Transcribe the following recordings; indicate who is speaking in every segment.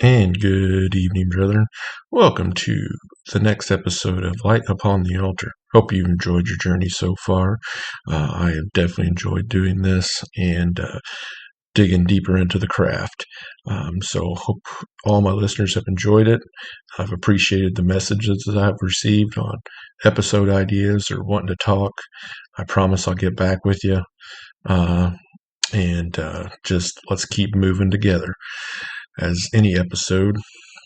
Speaker 1: And good evening, brethren. Welcome to the next episode of Light Upon the Altar. Hope you've enjoyed your journey so far. I have definitely enjoyed doing this and digging deeper into the craft. So hope all my listeners have enjoyed it. I've appreciated the messages that I've received on episode ideas or wanting to talk. I promise I'll get back with you. And just let's keep moving together. As any episode,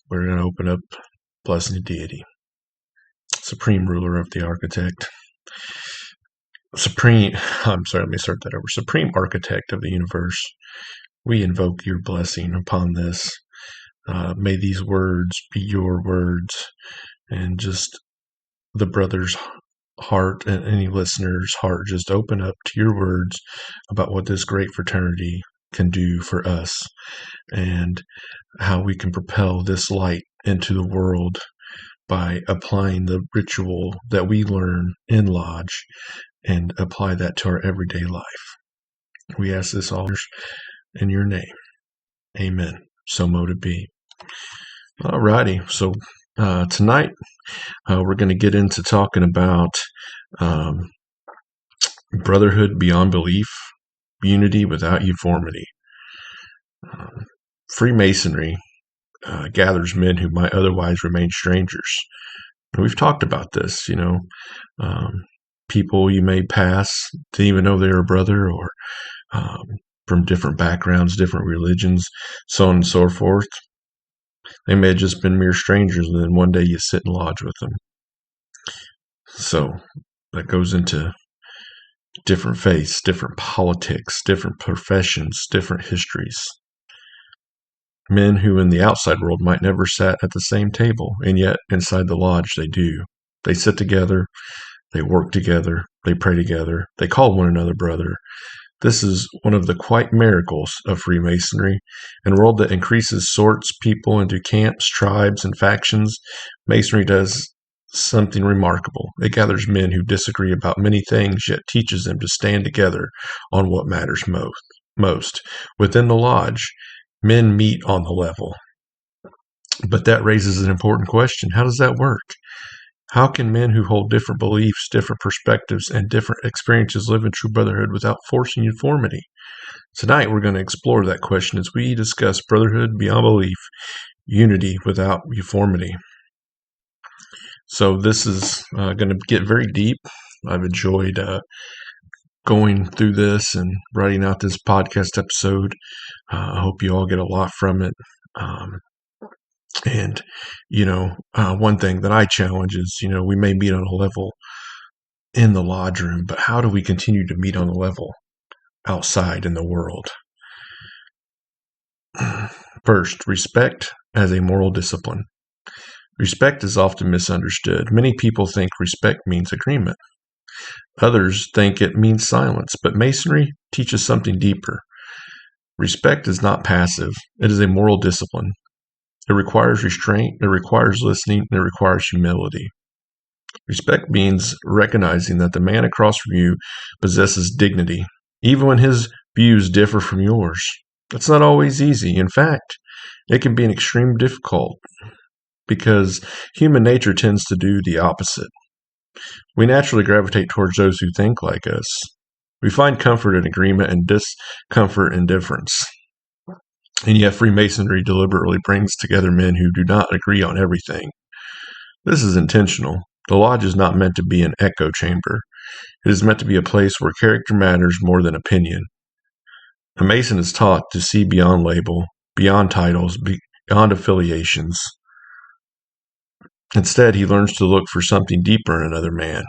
Speaker 1: we're going to open up blessing the deity, supreme ruler of the architect, supreme architect of the universe. We invoke your blessing upon this. May these words be your words, and just the brother's heart and any listener's heart just open up to your words about what this great fraternity can do for us and how we can propel this light into the world by applying the ritual that we learn in Lodge and apply that to our everyday life. We ask this all in your name. Amen. So mote it be. Alrighty. So tonight we're going to get into talking about brotherhood beyond belief, unity without uniformity. Freemasonry gathers men who might otherwise remain strangers. And we've talked about this, people you may pass didn't even know they were a brother, or from different backgrounds, different religions, so on and so forth. They may have just been mere strangers, and then one day you sit in lodge with them. So that goes into different faiths, different politics, different professions, different histories. Men who in the outside world might never sat at the same table, and yet inside the lodge they do. They sit together, they work together, they pray together, they call one another brother. This is one of the quite miracles of Freemasonry. In a world that increases sorts people into camps, tribes, and factions, Masonry does something remarkable. It gathers men who disagree about many things, yet teaches them to stand together on what matters most. Within the lodge, men meet on the level. But that raises an important question. How does that work? How can men who hold different beliefs, different perspectives, and different experiences live in true brotherhood without forcing uniformity? Tonight, we're going to explore that question as we discuss brotherhood beyond belief, unity without uniformity. So this is going to get very deep. I've enjoyed going through this and writing out this podcast episode. I hope you all get a lot from it. And, one thing that I challenge is, we may meet on a level in the lodge room, but how do we continue to meet on the level outside in the world? First, respect as a moral discipline. Respect is often misunderstood. Many people think respect means agreement. Others think it means silence, but Masonry teaches something deeper. Respect is not passive. It is a moral discipline. It requires restraint, it requires listening, and it requires humility. Respect means recognizing that the man across from you possesses dignity, even when his views differ from yours. That's not always easy. In fact, it can be an extreme difficult because human nature tends to do the opposite. We naturally gravitate towards those who think like us. We find comfort in agreement and discomfort in difference. And yet Freemasonry deliberately brings together men who do not agree on everything. This is intentional. The lodge is not meant to be an echo chamber. It is meant to be a place where character matters more than opinion. A Mason is taught to see beyond label, beyond titles, beyond affiliations. Instead, he learns to look for something deeper in another man.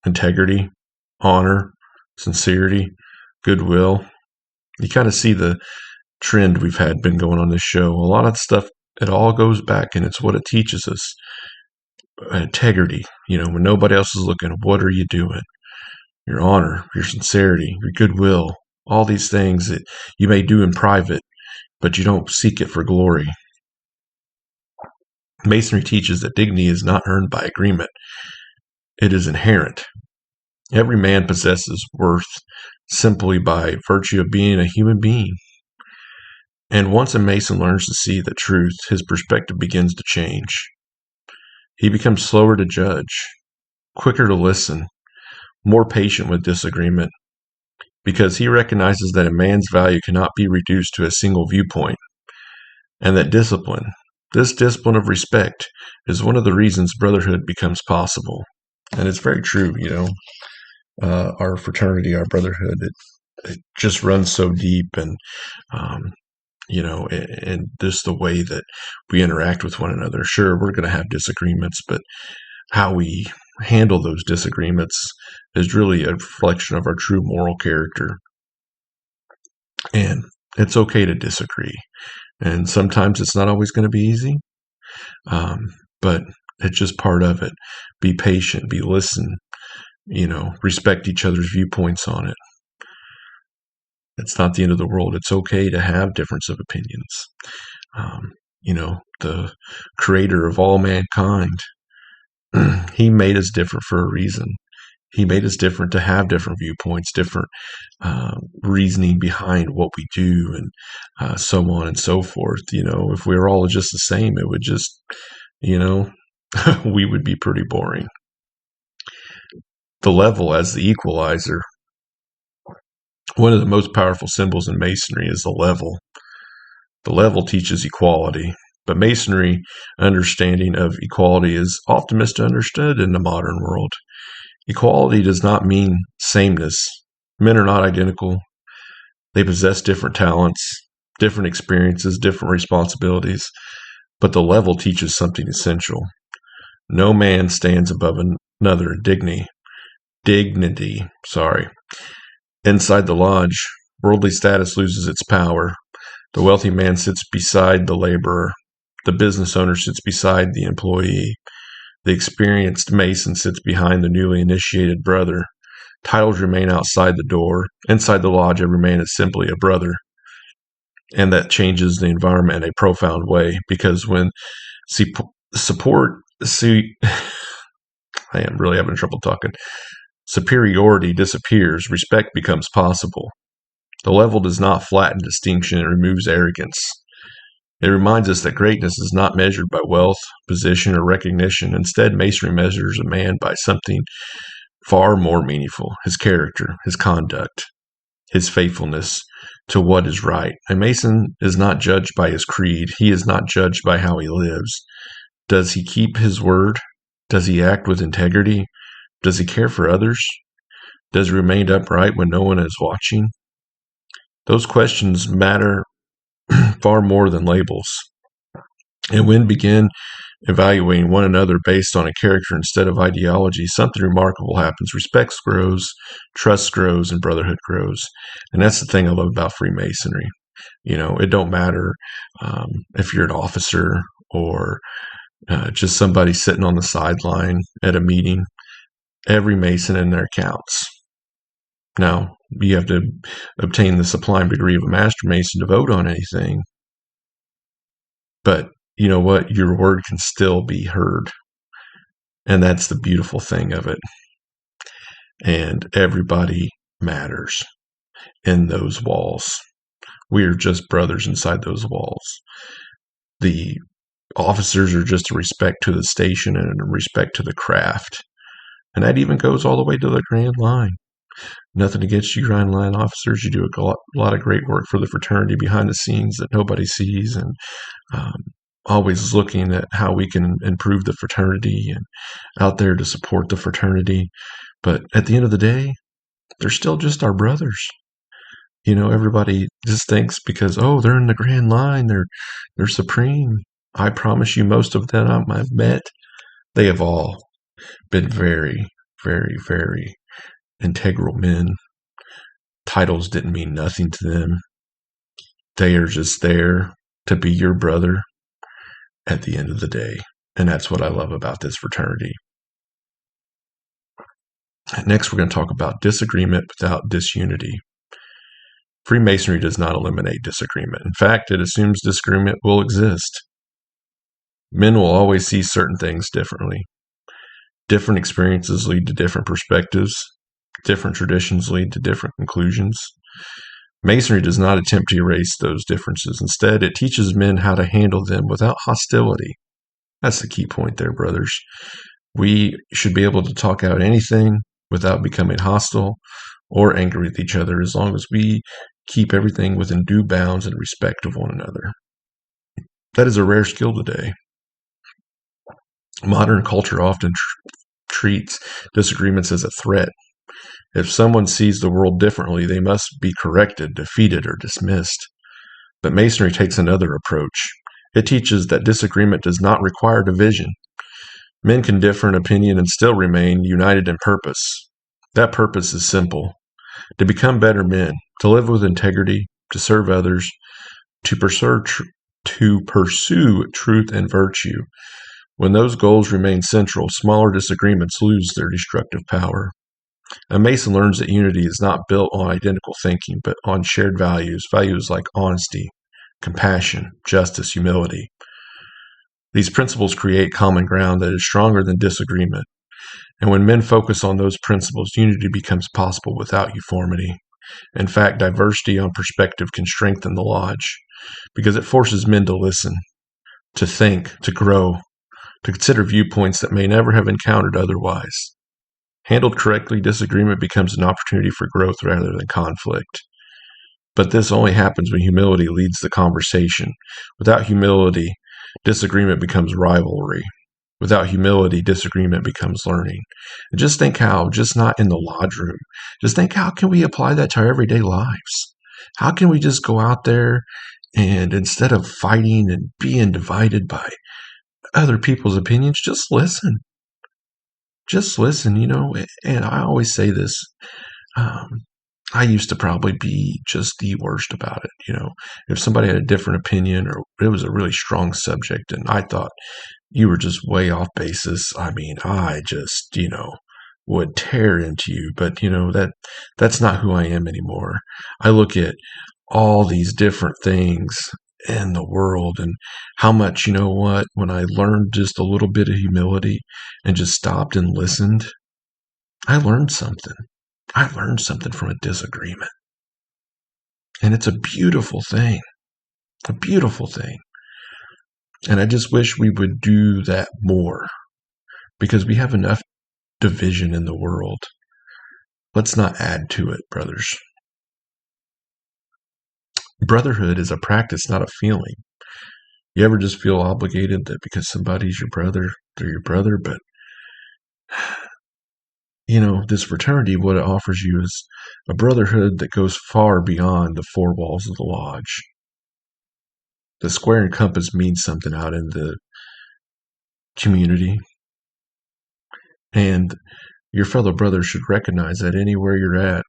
Speaker 1: Integrity, honor, sincerity, goodwill. You kind of see the trend we've been going on this show. A lot of stuff, it all goes back, and it's what it teaches us. Integrity, when nobody else is looking, what are you doing? Your honor, your sincerity, your goodwill, all these things that you may do in private, but you don't seek it for glory. Masonry teaches that dignity is not earned by agreement. It is inherent. Every man possesses worth simply by virtue of being a human being. And once a Mason learns to see the truth, his perspective begins to change. He becomes slower to judge, quicker to listen, more patient with disagreement, because he recognizes that a man's value cannot be reduced to a single viewpoint, and that this discipline of respect, is one of the reasons brotherhood becomes possible. And it's very true, our fraternity, our brotherhood, it just runs so deep, and um, and just the way that we interact with one another. Sure, we're going to have disagreements, but how we handle those disagreements is really a reflection of our true moral character. And it's okay to disagree. And sometimes it's not always going to be easy, um, but it's just part of it. Be patient, listen, respect each other's viewpoints on it. It's not the end of the world. It's okay to have difference of opinions. Um, the creator of all mankind, he made us different for a reason. He made us different to have different viewpoints, different reasoning behind what we do, and so on and so forth. If we were all just the same, it would just, we would be pretty boring. The level as the equalizer. One of the most powerful symbols in Masonry is the level. The level teaches equality, but Masonry understanding of equality is often misunderstood in the modern world. Equality does not mean sameness. Men are not identical. They possess different talents, different experiences, different responsibilities, but the level teaches something essential. No man stands above another in dignity. Inside the lodge, worldly status loses its power. The wealthy man sits beside the laborer. The business owner sits beside the employee. The experienced Mason sits behind the newly initiated brother. Titles remain outside the door. Inside the lodge, every man is simply a brother. And that changes the environment in a profound way, because when I am really having trouble talking. Superiority disappears, respect becomes possible. The level does not flatten distinction, it removes arrogance. It reminds us that greatness is not measured by wealth, position, or recognition. Instead, Masonry measures a man by something far more meaningful: his character, his conduct, his faithfulness to what is right. A Mason is not judged by his creed. He is not judged by how he lives. Does he keep his word? Does he act with integrity? Does he care for others? Does he remain upright when no one is watching? Those questions matter far more than labels. And when begin evaluating one another based on a character instead of ideology, something remarkable happens. Respect grows, trust grows, and brotherhood grows. And that's the thing I love about Freemasonry. It don't matter if you're an officer or just somebody sitting on the sideline at a meeting. Every Mason in there counts. Now, you have to obtain the sublime degree of a Master Mason to vote on anything. But you know what? Your word can still be heard. And that's the beautiful thing of it. And everybody matters in those walls. We are just brothers inside those walls. The officers are just a respect to the station and a respect to the craft. And that even goes all the way to the Grand Line. Nothing against you, Grand Line officers. You do a lot of great work for the fraternity behind the scenes that nobody sees, and always looking at how we can improve the fraternity and out there to support the fraternity. But at the end of the day, they're still just our brothers. Everybody just thinks because, they're in the Grand Line, they're supreme. I promise you, most of them I've met, they have all been very, very, very integral men. Titles didn't mean nothing to them. They are just there to be your brother at the end of the day. And that's what I love about this fraternity. Next, we're going to talk about disagreement without disunity. Freemasonry does not eliminate disagreement. In fact, it assumes disagreement will exist. Men will always see certain things differently. Different experiences lead to different perspectives. Different traditions lead to different conclusions. Masonry does not attempt to erase those differences. Instead, it teaches men how to handle them without hostility. That's the key point there, brothers. We should be able to talk out anything without becoming hostile or angry with each other, as long as we keep everything within due bounds and respect of one another. That is a rare skill today. Modern culture often treats disagreements as a threat. If someone sees the world differently, they must be corrected, defeated, or dismissed. But Masonry takes another approach. It teaches that disagreement does not require division. Men can differ in opinion and still remain united in purpose. That purpose is simple: to become better men, to live with integrity, to serve others, to pursue truth and virtue. When those goals remain central, smaller disagreements lose their destructive power. A Mason learns that unity is not built on identical thinking, but on shared values like honesty, compassion, justice, humility. These principles create common ground that is stronger than disagreement. And when men focus on those principles, unity becomes possible without uniformity. In fact, diversity on perspective can strengthen the lodge, because it forces men to listen, to think, to grow, to consider viewpoints that may never have encountered otherwise. Handled correctly, disagreement becomes an opportunity for growth rather than conflict. But this only happens when humility leads the conversation. Without humility, disagreement becomes rivalry. Without humility, disagreement becomes learning. And just think how, just not in the lodge room, just think how can we apply that to our everyday lives? How can we just go out there and instead of fighting and being divided by other people's opinions, just listen. Just listen, and I always say this. I used to probably be just the worst about it. If somebody had a different opinion or it was a really strong subject and I thought you were just way off basis, I just, would tear into you. But, that's not who I am anymore. I look at all these different things in the world and how much, when I learned just a little bit of humility and just stopped and listened, I learned something. I learned something from a disagreement. And it's a beautiful thing. A beautiful thing. And I just wish we would do that more, because we have enough division in the world. Let's not add to it, brothers. Brotherhood is a practice, not a feeling. You ever just feel obligated that because somebody's your brother, they're your brother? But, this fraternity, what it offers you is a brotherhood that goes far beyond the four walls of the lodge. The square and compass means something out in the community. And your fellow brother should recognize that anywhere you're at.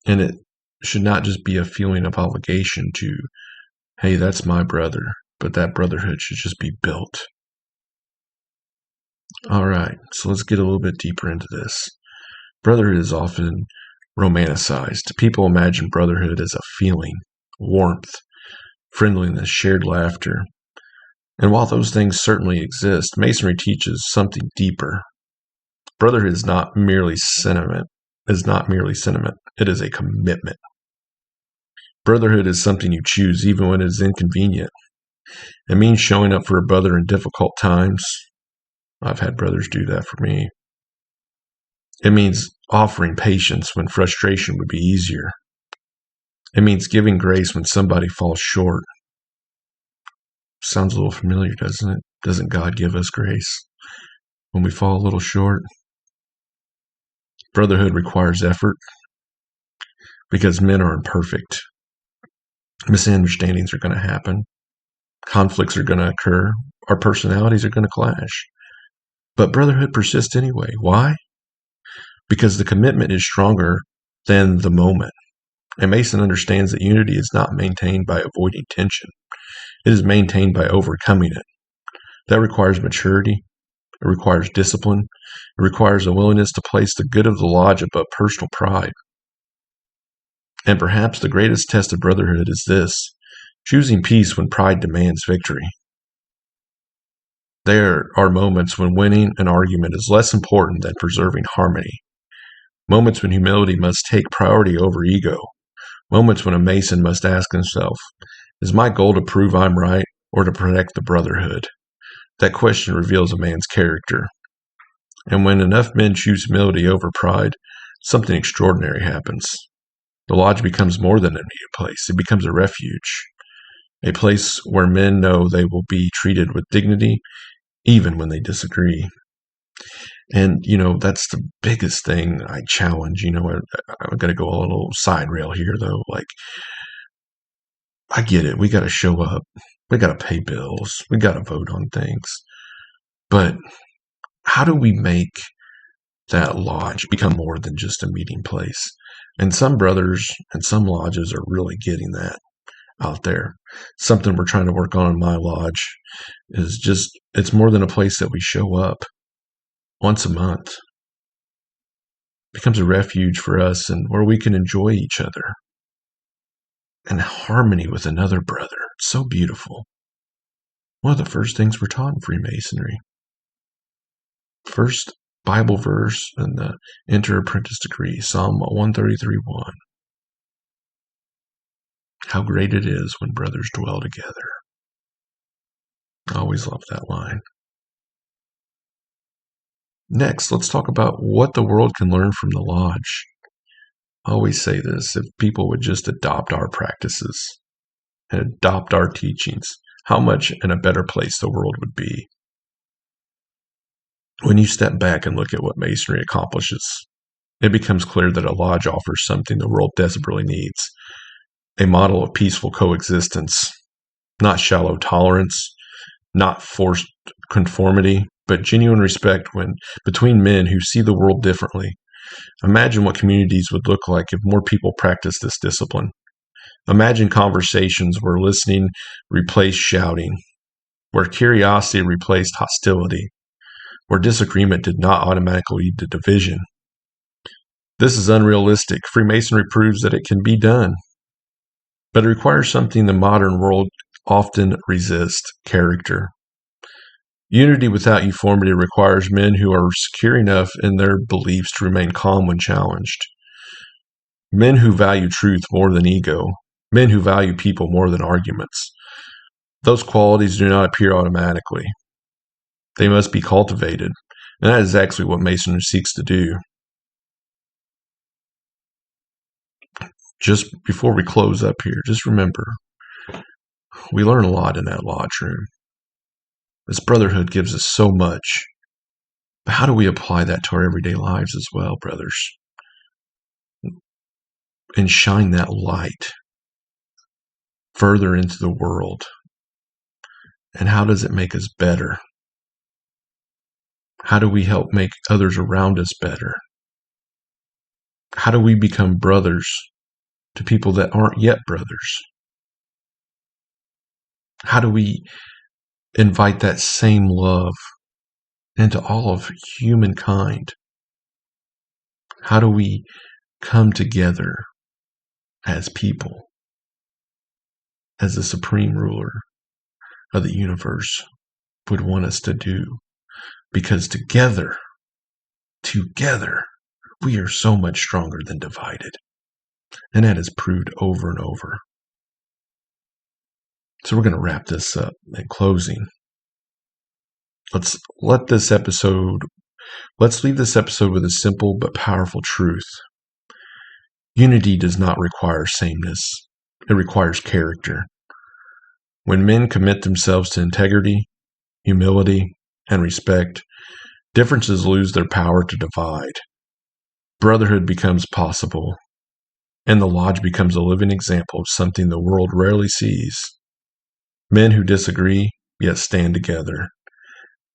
Speaker 1: And it should not just be a feeling of obligation to, hey, that's my brother, but that brotherhood should just be built. All right, so let's get a little bit deeper into this. Brotherhood is often romanticized. People imagine brotherhood as a feeling, warmth, friendliness, shared laughter. And while those things certainly exist, Masonry teaches something deeper. Brotherhood is not merely sentiment. It is a commitment. Brotherhood is something you choose even when it is inconvenient. It means showing up for a brother in difficult times. I've had brothers do that for me. It means offering patience when frustration would be easier. It means giving grace when somebody falls short. Sounds a little familiar, doesn't it? Doesn't God give us grace when we fall a little short? Brotherhood requires effort because men are imperfect. Misunderstandings are going to happen. Conflicts are going to occur. Our personalities are going to clash. But brotherhood persists anyway. Why? Because the commitment is stronger than the moment. And Mason understands that unity is not maintained by avoiding tension. It is maintained by overcoming it. That requires maturity. It requires discipline. It requires a willingness to place the good of the lodge above personal pride. And perhaps the greatest test of brotherhood is this: choosing peace when pride demands victory. There are moments when winning an argument is less important than preserving harmony. moments when humility must take priority over ego, moments when a Mason must ask himself, is my goal to prove I'm right or to protect the Brotherhood? That question reveals a man's character. And when enough men choose humility over pride, something extraordinary happens. The lodge becomes more than a meeting place. It becomes a refuge, a place where men know they will be treated with dignity, even when they disagree. And, that's the biggest thing I challenge. I'm going to go a little side rail here, though. Like, I get it. We got to show up. We got to pay bills. We got to vote on things. But how do we make that lodge become more than just a meeting place? And some brothers and some lodges are really getting that out there. Something we're trying to work on in my lodge is it's more than a place that we show up once a month. It becomes a refuge for us and where we can enjoy each other and harmony with another brother. It's so beautiful. One of the first things we're taught in Freemasonry. First Bible verse in the Enter Apprentice degree, Psalm 133:1. How great it is when brothers dwell together. I always love that line. Next, let's talk about what the world can learn from the lodge. I always say this, if people would just adopt our practices and adopt our teachings, how much in a better place the world would be. When you step back and look at what Masonry accomplishes, it becomes clear that a lodge offers something the world desperately needs. A model of peaceful coexistence, not shallow tolerance, not forced conformity, but genuine respect between men who see the world differently. Imagine what communities would look like if more people practiced this discipline. Imagine conversations where listening replaced shouting, where curiosity replaced hostility, where disagreement did not automatically lead to division. This is unrealistic. Freemasonry proves that it can be done. But it requires something the modern world often resists: character. Unity without uniformity requires men who are secure enough in their beliefs to remain calm when challenged. Men who value truth more than ego. Men who value people more than arguments. Those qualities do not appear automatically. They must be cultivated. And that is actually what Masonry seeks to do. Just before we close up here, just remember, we learn a lot in that lodge room. This brotherhood gives us so much. But how do we apply that to our everyday lives as well, brothers? And shine that light further into the world. And how does it make us better? How do we help make others around us better? How do we become brothers to people that aren't yet brothers? How do we invite that same love into all of humankind? How do we come together as people, as the supreme ruler of the universe would want us to do? Because together, we are so much stronger than divided. And that is proved over and over. So we're going to wrap this up in closing. Let's leave this episode with a simple but powerful truth. Unity does not require sameness. It requires character. When men commit themselves to integrity, humility, and respect, differences lose their power to divide. Brotherhood becomes possible, and the lodge becomes a living example of something the world rarely sees. Men who disagree, yet stand together.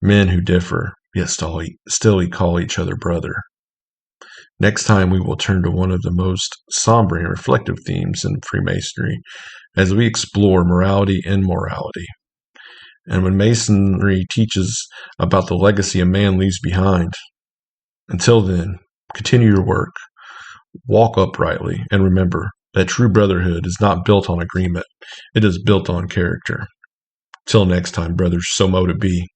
Speaker 1: Men who differ, yet still call each other brother. Next time we will turn to one of the most somber and reflective themes in Freemasonry as we explore morality and morality. And when Masonry teaches about the legacy a man leaves behind. Until then, continue your work, walk uprightly, and remember that true brotherhood is not built on agreement. It is built on character. Till next time, brothers, so mote it be.